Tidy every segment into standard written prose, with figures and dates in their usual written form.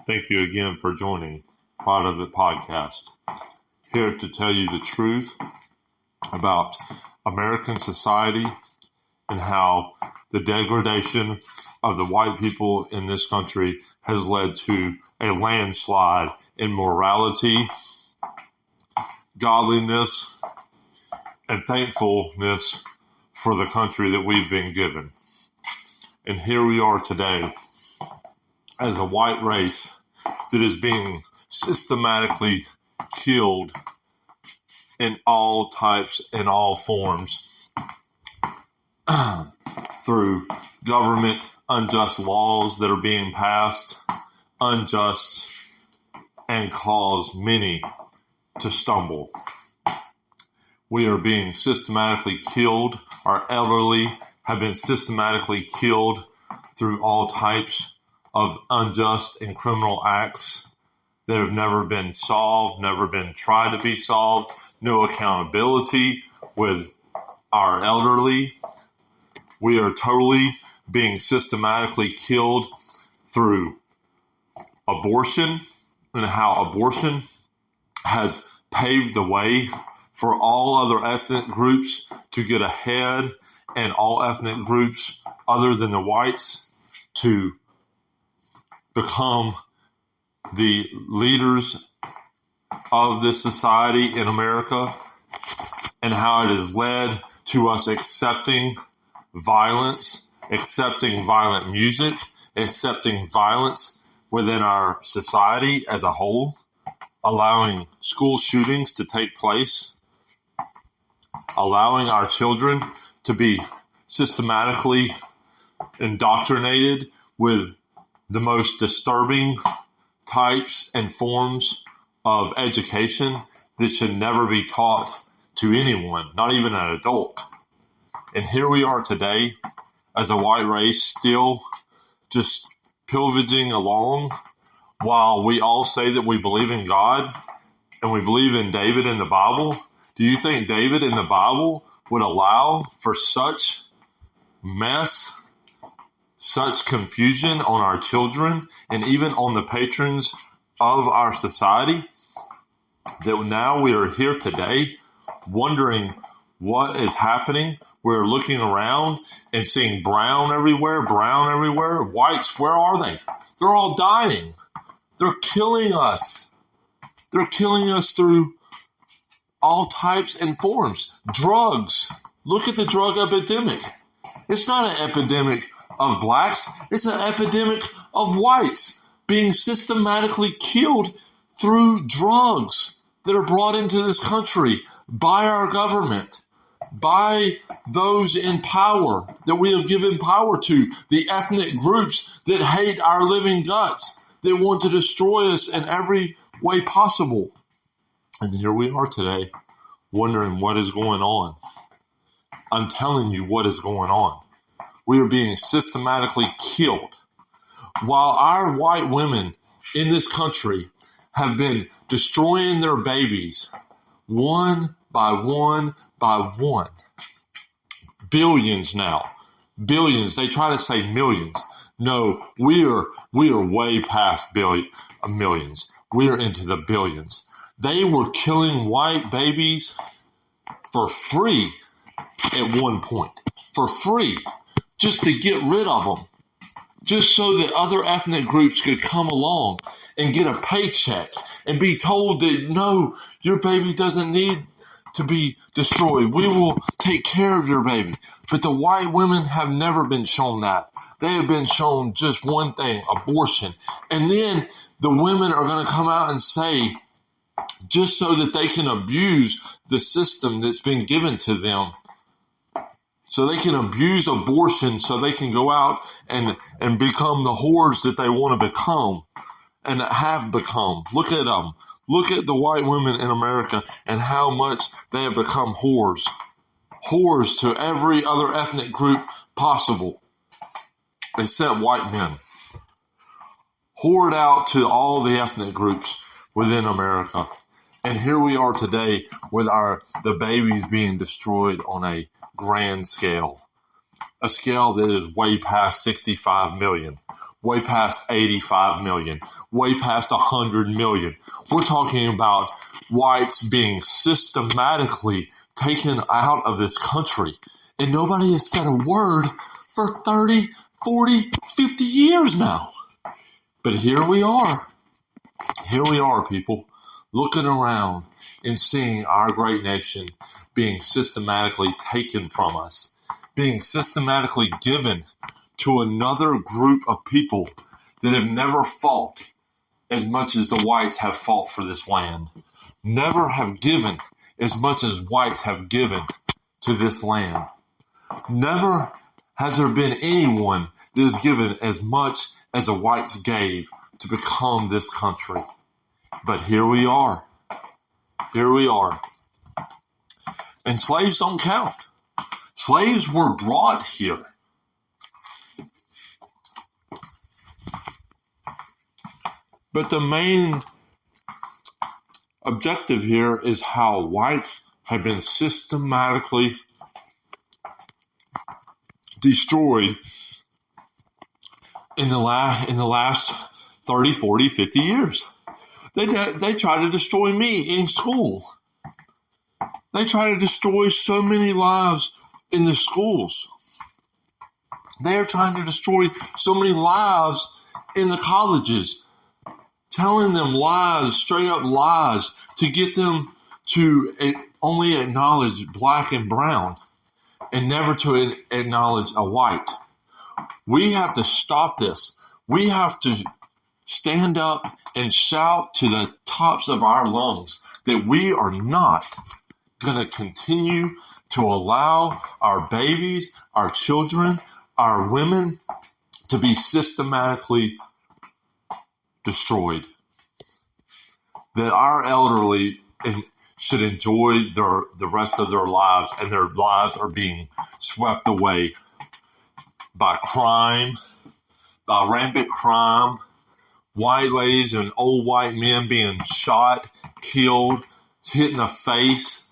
Thank you again for joining Part of It podcast. Here to tell you the truth about American society and how the degradation of the white people in this country has led to a landslide in morality, godliness, and thankfulness for the country that we've been given. And here we are today as a white race that is being systematically killed in all types and all forms through government unjust laws that are being passed, unjust, and cause many to stumble. We are being systematically killed. Our elderly have been systematically killed through all types of unjust and criminal acts that have never been solved, never been tried to be solved, no accountability with our elderly. We are totally being systematically killed through abortion and how abortion has paved the way for all other ethnic groups to get ahead and all ethnic groups other than the whites to become the leaders of this society in America, and how it has led to us accepting violence, accepting violent music, accepting violence within our society as a whole, allowing school shootings to take place, allowing our children to be systematically indoctrinated with the most disturbing types and forms of education that should never be taught to anyone, not even an adult. And here we are today as a white race still just pillaging along while we all say that we believe in God and we believe in David in the Bible. Do you think David in the Bible would allow for such mess, such confusion on our children and even on the patrons of our society, that now we are here today wondering what is happening? We're looking around and seeing brown everywhere. Whites, where are they? They're all dying. They're killing us. They're killing us through all types and forms. Drugs. Look at the drug epidemic. It's not an epidemic of blacks. It's an epidemic of whites being systematically killed through drugs that are brought into this country by our government, by those in power that we have given power to, the ethnic groups that hate our living guts, that want to destroy us in every way possible. And here we are today wondering what is going on. I'm telling you what is going on. We are being systematically killed. While our white women in this country have been destroying their babies one by one by one. Billions now. Billions. They try to say millions. No, we are way past millions. We are into the billions. They were killing white babies for free at one point. For free. Just to get rid of them. Just so that other ethnic groups could come along and get a paycheck and be told that, no, your baby doesn't need to be destroyed. We will take care of your baby. But the white women have never been shown that. They have been shown just one thing, abortion. And then the women are going to come out and say, just so that they can abuse the system that's been given to them, so they can abuse abortion, so they can go out and become the whores that they want to become and have become. Look at them. Look at the white women in America and how much they have become whores. Whores to every other ethnic group possible, except white men. Whored out to all the ethnic groups within America. And here we are today with the babies being destroyed on a grand scale, a scale that is way past 65 million. way past 85 million, way past 100 million. We're talking about whites being systematically taken out of this country. And nobody has said a word for 30, 40, 50 years now. But here we are. Here we are, people, looking around and seeing our great nation being systematically taken from us, being systematically given to another group of people that have never fought as much as the whites have fought for this land, never have given as much as whites have given to this land. Never has there been anyone that has given as much as the whites gave to become this country. But here we are. Here we are. And slaves don't count. Slaves were brought here. But the main objective here is how whites have been systematically destroyed in the last 30, 40, 50 years. They try to destroy me in school. They try to destroy so many lives in the schools. They are trying to destroy so many lives in the colleges, telling them lies, straight up lies, to get them to only acknowledge black and brown and never to acknowledge a white. We have to stop this. We have to stand up and shout to the tops of our lungs that we are not going to continue to allow our babies, our children, our women to be systematically destroyed. That our elderly should enjoy the rest of their lives, and their lives are being swept away by crime, by rampant crime, white ladies and old white men being shot, killed, hit in the face,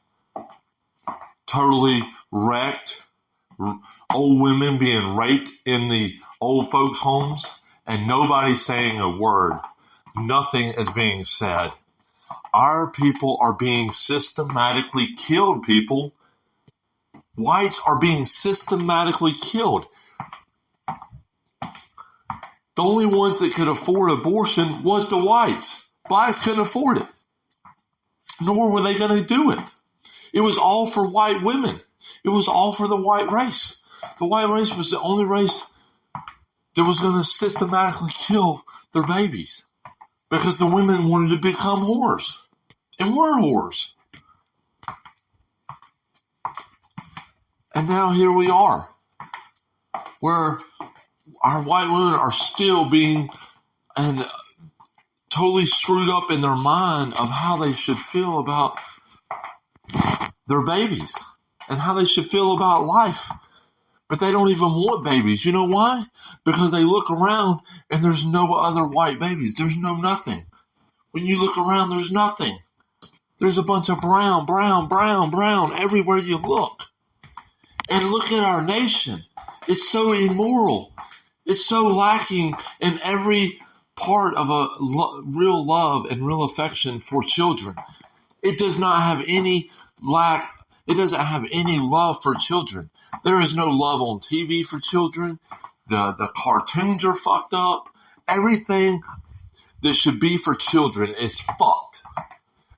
totally wrecked, old women being raped in the old folks' homes, and nobody saying a word. Nothing is being said. Our people are being systematically killed, people. Whites are being systematically killed. The only ones that could afford abortion was the whites. Blacks couldn't afford it. Nor were they going to do it. It was all for white women. It was all for the white race. The white race was the only race that was going to systematically kill their babies. Because the women wanted to become whores. And were whores. And now here we are. Where our white women are still being totally screwed up in their mind of how they should feel about their babies. And how they should feel about life. But they don't even want babies. You know why? Because they look around and there's no other white babies. There's no nothing. When you look around, there's nothing. There's a bunch of brown, brown, brown, brown everywhere you look. And look at our nation. It's so immoral. It's so lacking in every part of a real love and real affection for children. It does not have any it doesn't have any love for children. There is no love on TV for children. The cartoons are fucked up. Everything that should be for children is fucked.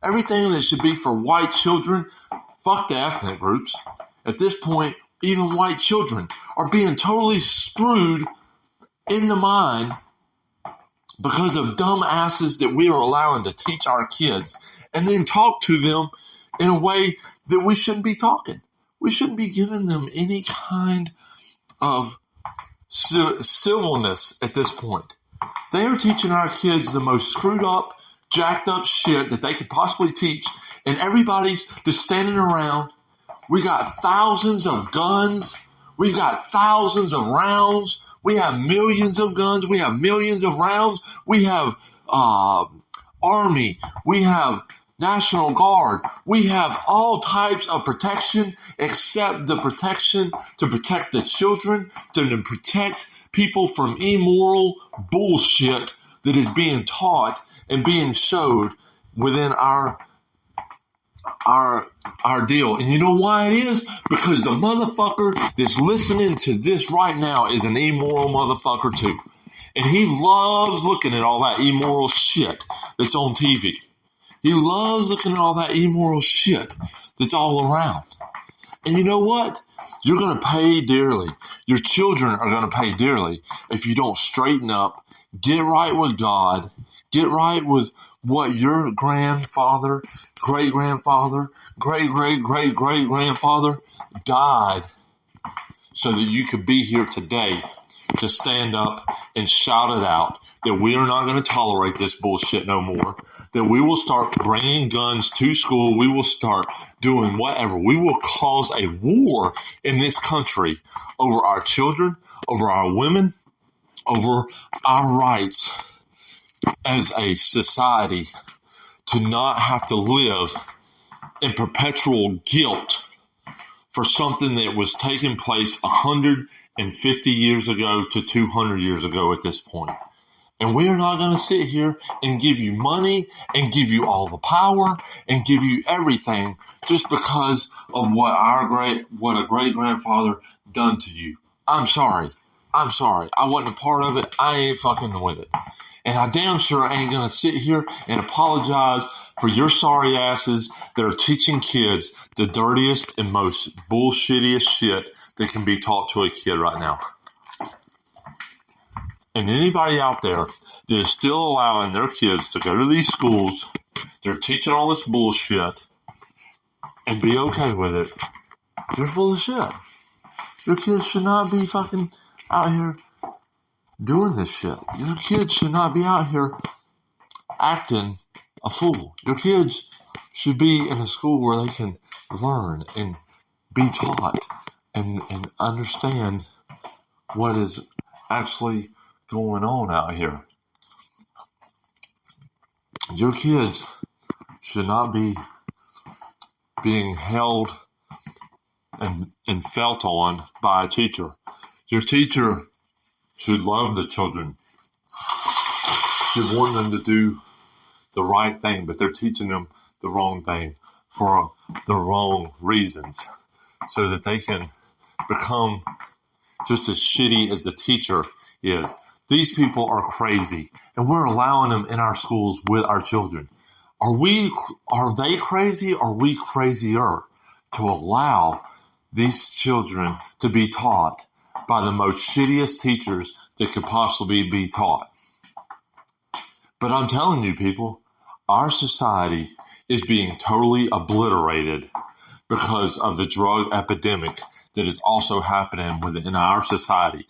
Everything that should be for white children, fuck the ethnic groups. At this point, even white children are being totally screwed in the mind because of dumb asses that we are allowing to teach our kids and then talk to them in a way that we shouldn't be talking. We shouldn't be giving them any kind of civilness at this point. They are teaching our kids the most screwed up, jacked up shit that they could possibly teach, and everybody's just standing around. We got thousands of guns. We've got thousands of rounds. We have millions of guns. We have millions of rounds. We have army. We have National Guard. We have all types of protection except the protection to protect the children, to protect people from immoral bullshit that is being taught and being showed within our deal. And you know why it is? Because the motherfucker that's listening to this right now is an immoral motherfucker too. And he loves looking at all that immoral shit that's on TV. He loves looking at all that immoral shit that's all around. And you know what? You're going to pay dearly. Your children are going to pay dearly if you don't straighten up, get right with God, get right with what your grandfather, great-grandfather, great-great-great-great-grandfather died so that you could be here today to stand up and shout it out that we are not going to tolerate this bullshit no more, that we will start bringing guns to school, we will start doing whatever. We will cause a war in this country over our children, over our women, over our rights as a society to not have to live in perpetual guilt for something that was taking place 150 years ago to 200 years ago at this point. And we are not going to sit here and give you money and give you all the power and give you everything just because of what a great-grandfather done to you. I'm sorry. I wasn't a part of it. I ain't fucking with it. And I damn sure ain't going to sit here and apologize for your sorry asses that are teaching kids the dirtiest and most bullshittiest shit that can be taught to a kid right now. And anybody out there that is still allowing their kids to go to these schools, they're teaching all this bullshit, and be okay with it, you're full of shit. Your kids should not be fucking out here doing this shit. Your kids should not be out here acting a fool. Your kids should be in a school where they can learn and be taught and understand what is actually going on out here. Your kids should not be being held and felt on by a teacher. Your teacher should love the children, should want them to do the right thing, but they're teaching them the wrong thing for the wrong reasons so that they can become just as shitty as the teacher is. These people are crazy, and we're allowing them in our schools with our children. Are they crazy? Or are we crazier to allow these children to be taught by the most shittiest teachers that could possibly be taught? But I'm telling you, people, our society is being totally obliterated because of the drug epidemic that is also happening within our society.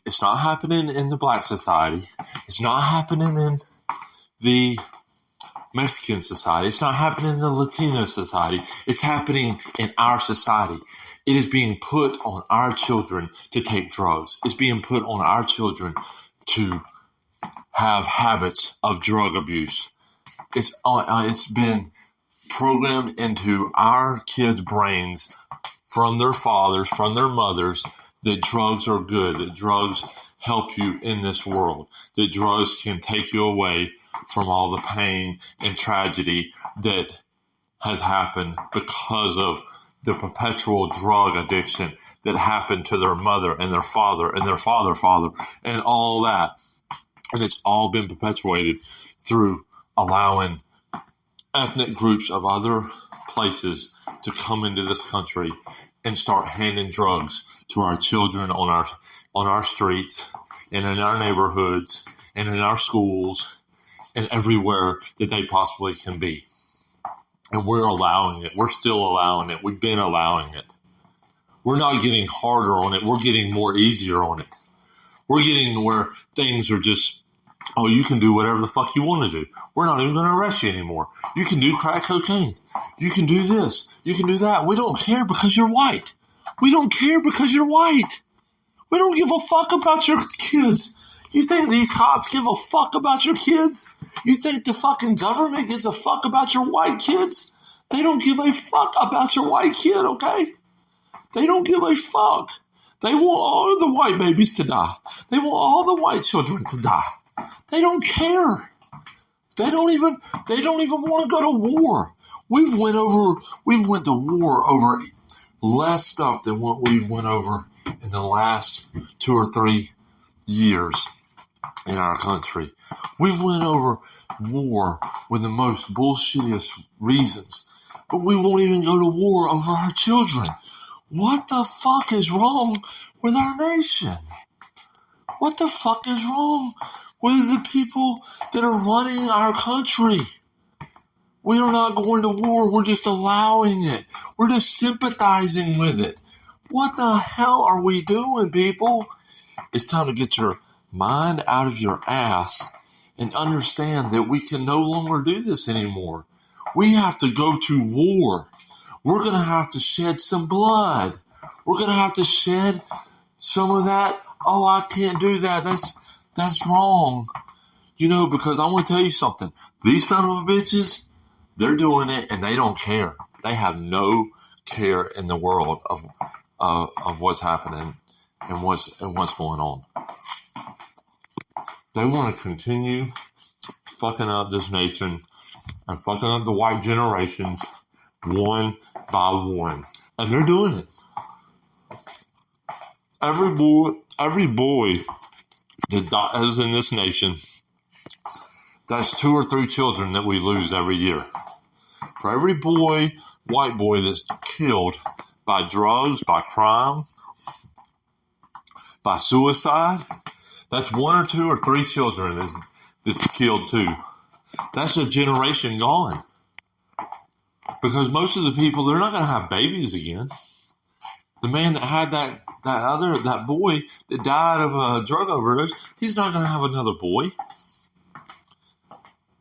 It's not happening in the black society. It's not happening in the Mexican society. It's not happening in the Latino society. It's happening in our society. It is being put on our children to take drugs. It's being put on our children to have habits of drug abuse. It's been programmed into our kids' brains from their fathers, from their mothers, that drugs are good, that drugs help you in this world, that drugs can take you away from all the pain and tragedy that has happened because of the perpetual drug addiction that happened to their mother and their father and their father and all that. And it's all been perpetuated through allowing ethnic groups of other places to come into this country and start handing drugs to our children on our streets and in our neighborhoods and in our schools and everywhere that they possibly can be. And we're allowing it. We're still allowing it. We've been allowing it. We're not getting harder on it. We're getting more easier on it. We're getting where things are just, oh, you can do whatever the fuck you want to do. We're not even going to arrest you anymore. You can do crack cocaine. You can do this. You can do that. We don't care because you're white. We don't care because you're white. We don't give a fuck about your kids. You think these cops give a fuck about your kids? You think the fucking government gives a fuck about your white kids? They don't give a fuck about your white kid, okay? They don't give a fuck. They want all the white babies to die. They want all the white children to die. They don't care. They don't even want to go to war. We've went to war over less stuff than what we've went over in the last 2 or 3 years in our country. We've went over war with the most bullshittiest reasons, but we won't even go to war over our children. What the fuck is wrong with our nation? What the fuck is wrong with the people that are running our country? We are not going to war. We're just allowing it. We're just sympathizing with it. What the hell are we doing, people? It's time to get your mind out of your ass and understand that we can no longer do this anymore. We have to go to war. We're going to have to shed some blood. We're going to have to shed some of that. Oh, I can't do that. That's wrong. Because I want to tell you something. These son of a bitches, they're doing it and they don't care. They have no care in the world of what's happening and what's going on. They want to continue fucking up this nation and fucking up the white generations one by one. And they're doing it. Every boy that dies in this nation, that's 2 or 3 children that we lose every year. For every white boy that's killed by drugs, by crime, by suicide, that's 1 or 2 or 3 children that's killed too. That's a generation gone. Because most of the people, they're not going to have babies again. The man that had that boy that died of a drug overdose, he's not going to have another boy.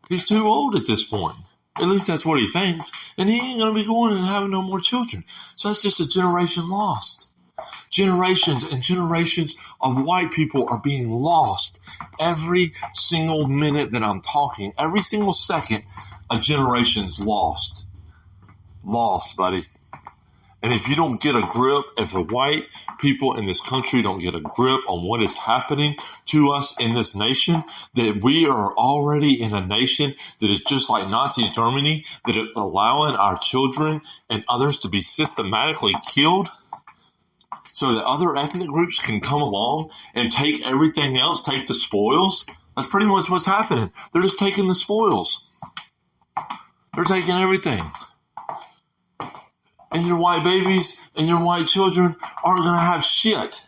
He's too old at this point. At least that's what he thinks. And he ain't going to be going and having no more children. So that's just a generation lost. Generations and generations of white people are being lost. Every single minute that I'm talking, every single second, a generation's lost. Lost, buddy. And if you don't get a grip, if the white people in this country don't get a grip on what is happening to us in this nation, that we are already in a nation that is just like Nazi Germany, that is allowing our children and others to be systematically killed so that other ethnic groups can come along and take everything else, take the spoils. That's pretty much what's happening. They're just taking the spoils. They're taking everything. And your white babies and your white children aren't going to have shit.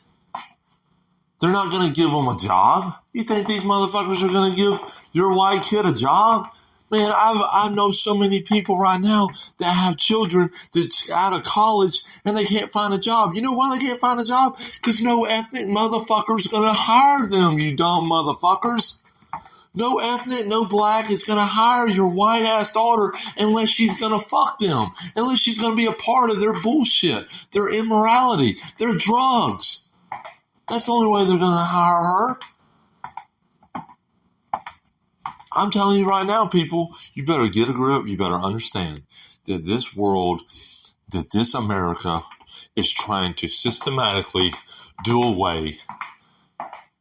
They're not going to give them a job. You think these motherfuckers are going to give your white kid a job? Man, I know so many people right now that have children that's out of college and they can't find a job. You know why they can't find a job? Because no ethnic motherfucker's going to hire them, you dumb motherfuckers. No ethnic, no black is going to hire your white-ass daughter unless she's going to fuck them. Unless she's going to be a part of their bullshit, their immorality, their drugs. That's the only way they're going to hire her. I'm telling you right now, people, you better get a grip. You better understand that this world, that this America is trying to systematically do away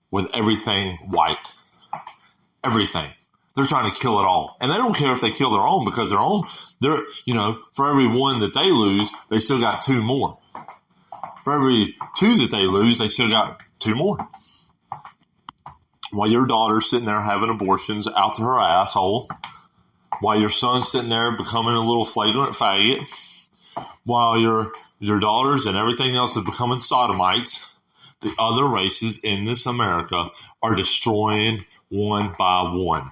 with everything white. Everything. They're trying to kill it all. And they don't care if they kill their own because they're, for every one that they lose, they still got 2 more. For every 2 that they lose, they still got 2 more. While your daughter's sitting there having abortions out to her asshole, while your son's sitting there becoming a little flagrant faggot, while your daughters and everything else is becoming sodomites, the other races in this America are destroying one by one.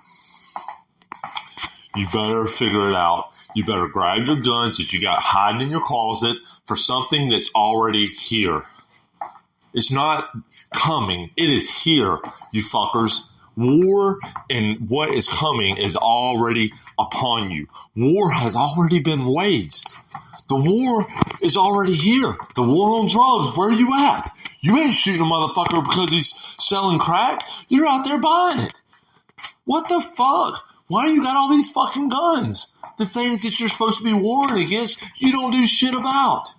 You better figure it out. You better grab your guns that you got hiding in your closet for something that's already here. It's not coming. It is here, you fuckers. War and what is coming is already upon you. War has already been waged. The war is already here. The war on drugs, where are you at? You ain't shooting a motherfucker because he's selling crack. You're out there buying it. What the fuck? Why you got all these fucking guns? The things that you're supposed to be warring against, you don't do shit about.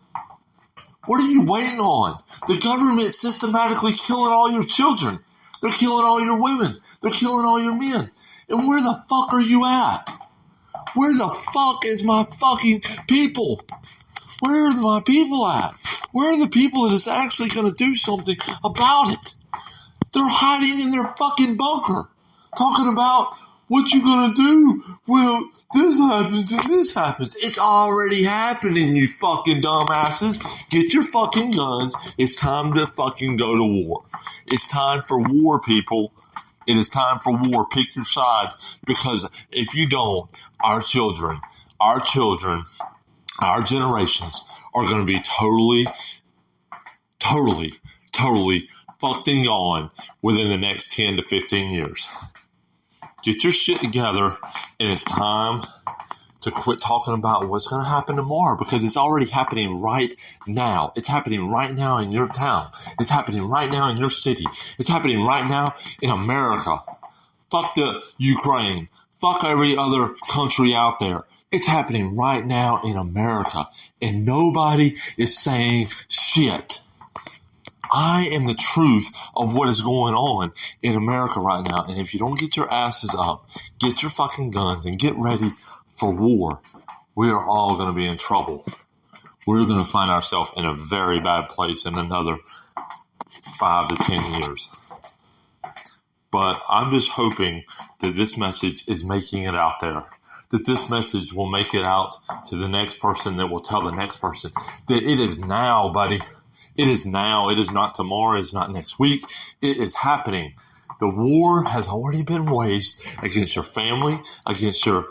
What are you waiting on? The government systematically killing all your children. They're killing all your women. They're killing all your men. And where the fuck are you at? Where the fuck is my fucking people? Where are my people at? Where are the people that is actually going to do something about it? They're hiding in their fucking bunker, talking about what you going to do when this happens and this happens. It's already happening, you fucking dumbasses. Get your fucking guns. It's time to fucking go to war. It's time for war, people. It is time for war. Pick your sides. Because if you don't, our children, our generations are going to be totally fucked and gone within the next 10 to 15 years. Get your shit together, and it's time to quit talking about what's going to happen tomorrow, because it's already happening right now. It's happening right now in your town. It's happening right now in your city. It's happening right now in America. Fuck the Ukraine. Fuck every other country out there. It's happening right now in America, and nobody is saying shit. I am the truth of what is going on in America right now. And if you don't get your asses up, get your fucking guns, and get ready for war, we are all going to be in trouble. We're going to find ourselves in a very bad place in another 5 to 10 years. But I'm just hoping that this message is making it out there. That this message will make it out to the next person that will tell the next person that it is now, buddy. It is now. It is not tomorrow. It's not next week. It is happening. The war has already been waged against your family, against your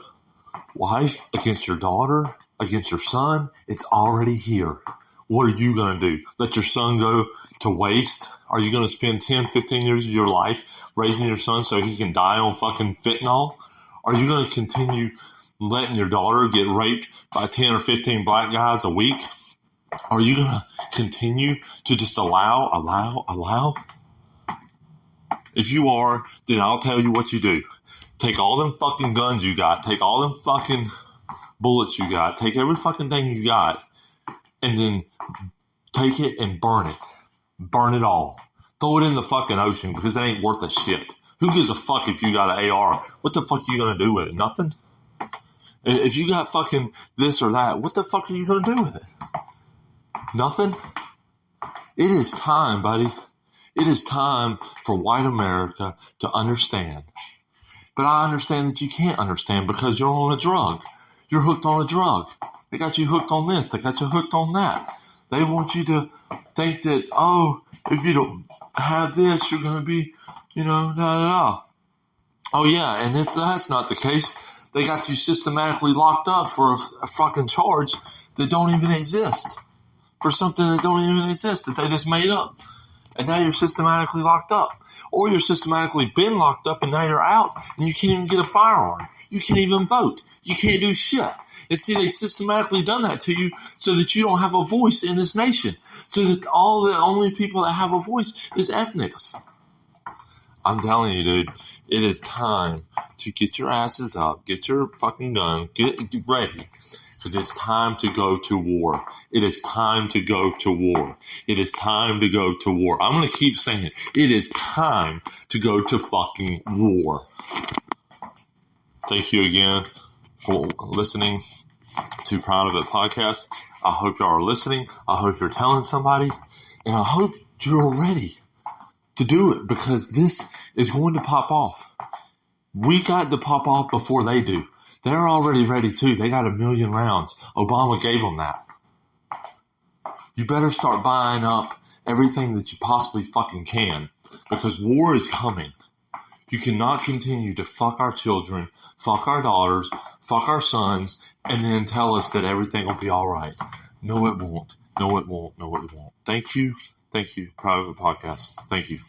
wife, against your daughter, against your son. It's already here. What are you going to do? Let your son go to waste? Are you going to spend 10, 15 years of your life raising your son so he can die on fucking fentanyl? Are you going to continue letting your daughter get raped by 10 or 15 black guys a week? Are you going to continue to just allow? If you are, then I'll tell you what you do. Take all them fucking guns you got. Take all them fucking bullets you got. Take every fucking thing you got. And then take it and burn it. Burn it all. Throw it in the fucking ocean, because it ain't worth a shit. Who gives a fuck if you got an AR? What the fuck are you going to do with it? Nothing? If you got fucking this or that, what the fuck are you going to do with it? Nothing? It is time, buddy. It is time for white America to understand. But I understand that you can't understand because you're on a drug. You're hooked on a drug. They got you hooked on this. They got you hooked on that. They want you to think that, oh, if you don't have this, you're going to be, Oh, yeah, and if that's not the case, they got you systematically locked up for a fucking charge that don't even exist. For something that don't even exist, that they just made up. And now you're systematically locked up. Or you're systematically been locked up and now you're out and you can't even get a firearm. You can't even vote. You can't do shit. And see, they systematically done that to you so that you don't have a voice in this nation. So that the only people that have a voice is ethnics. I'm telling you, dude, it is time to get your asses up, get your fucking gun, get ready. Because it's time to go to war. It is time to go to war. It is time to go to war. I'm going to keep saying it. It is time to go to fucking war. Thank you again for listening to Proud of It Podcast. I hope y'all are listening. I hope you're telling somebody. And I hope you're ready to do it, because this is going to pop off. We got to pop off before they do. They're already ready too. They got 1 million rounds. Obama gave them that. You better start buying up everything that you possibly fucking can, because war is coming. You cannot continue to fuck our children, fuck our daughters, fuck our sons, and then tell us that everything will be all right. No, it won't. No, it won't. No, it won't. Thank you. Thank you. Proud of the podcast. Thank you.